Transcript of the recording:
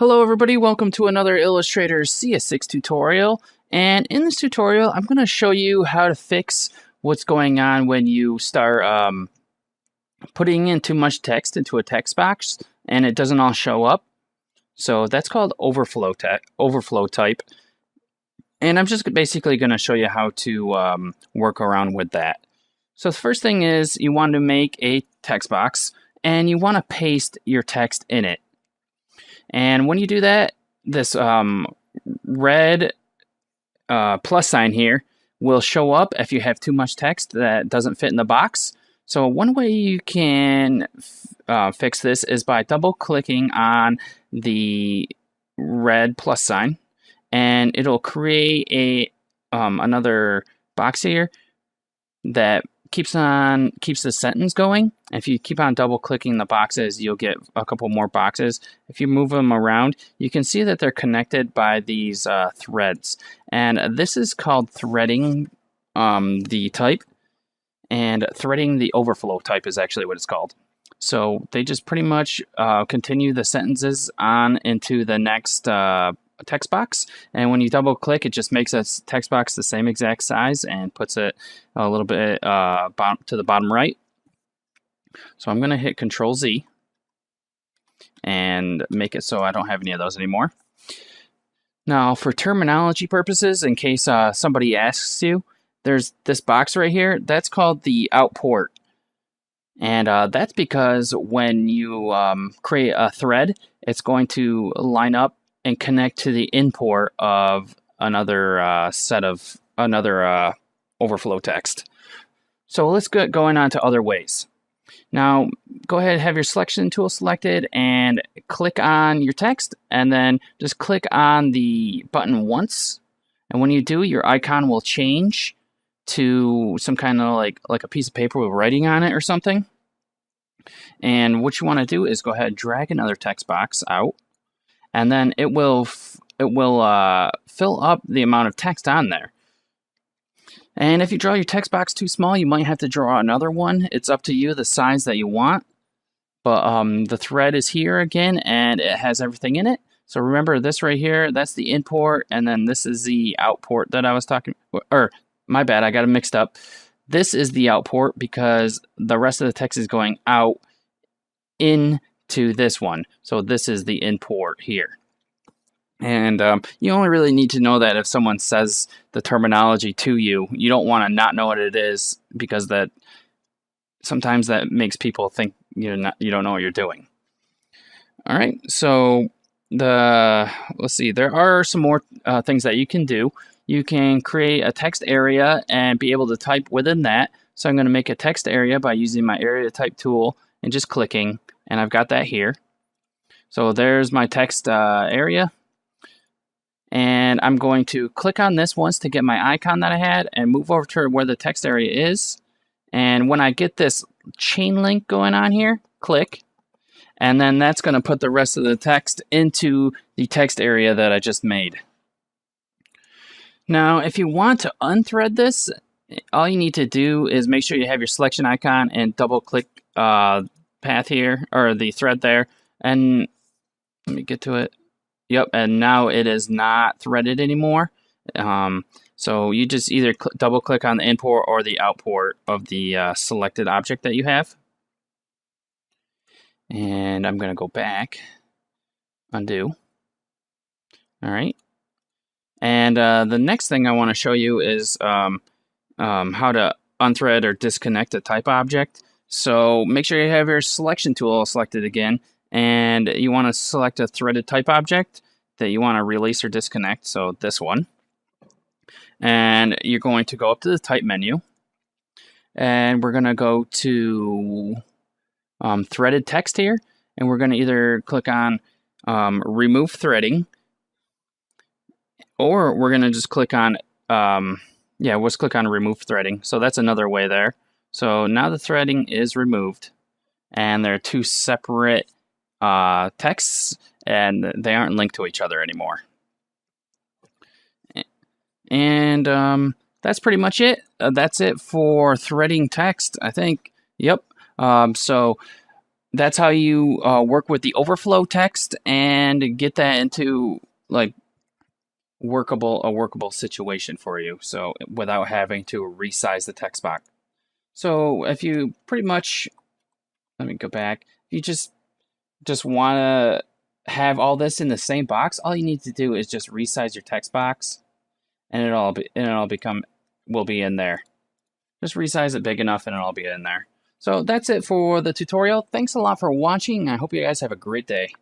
Hello everybody, welcome to another Illustrator CS6 tutorial, and in this tutorial I'm going to show you how to fix what's going on when you start putting in too much text into a text box and it doesn't all show up. So that's called overflow type, and I'm just basically going to show you how to work around with that. So the first thing is you want to make a text box and you want to paste your text in it. And when you do that, this red plus sign here will show up if you have too much text that doesn't fit in the box. So one way you can fix this is by double clicking on the red plus sign, and it'll create a another box here that keeps the sentence going. If you keep on double clicking the boxes, you'll get a couple more boxes. If you move them around, you can see that they're connected by these threads, and this is called threading the type, and threading the overflow type is actually what it's called. So they just pretty much continue the sentences on into the next text box, and when you double click, it just makes a text box the same exact size and puts it a little bit to the bottom right. So I'm going to hit Control Z and make it so I don't have any of those anymore. Now, for terminology purposes, in case somebody asks you, there's this box right here that's called the out port, and that's because when you create a thread, it's going to line up and connect to the import of another overflow text. So let's get going on to other ways. Now go ahead and have your selection tool selected and click on your text, and then just click on the button once, and when you do, your icon will change to some kind of like a piece of paper with writing on it or something. And what you want to do is go ahead and drag another text box out, and then it will fill up the amount of text on there. And if you draw your text box too small, you might have to draw another one. It's up to you the size that you want. But the thread is here again, and it has everything in it. So remember this right here, that's the import, and then this is the outport that I was talking. Or my bad, I got it mixed up. This is the outport because the rest of the text is going out into this one. So this is the import here. And you only really need to know that if someone says the terminology to you. You don't want to not know what it is, because that sometimes that makes people think you don't know what you're doing. All right, so let's see. There are some more things that you can do. You can create a text area and be able to type within that. So I'm going to make a text area by using my area type tool and just clicking, and I've got that here. So there's my text area. And I'm going to click on this once to get my icon that I had and move over to where the text area is. And when I get this chain link going on here, click. And then that's going to put the rest of the text into the text area that I just made. Now, if you want to unthread this, all you need to do is make sure you have your selection icon and double click path here, or the thread there. And let me get to it. Yep, and now it is not threaded anymore. So you just either double click on the import or the outport of the selected object that you have. And I'm going to go back, undo. All right. And the next thing I want to show you is how to unthread or disconnect a type object. So make sure you have your selection tool selected again, and you want to select a threaded type object that you want to release or disconnect, so this one. And you're going to go up to the type menu, and we're going to go to threaded text here, and we're going to either click on remove threading, or we're going to just click on let's click on remove threading. So that's another way there. So now the threading is removed, and there are two separate texts, and they aren't linked to each other anymore. And that's pretty much it. That's it for threading text, I think. Yep. So that's how you work with the overflow text and get that into like a workable situation for you. So without having to resize the text box. So if you pretty much, let me go back. If you just want to have all this in the same box, all you need to do is just resize your text box, and will be in there. Just resize it big enough, and it'll be in there. So that's it for the tutorial. Thanks a lot for watching. I hope you guys have a great day.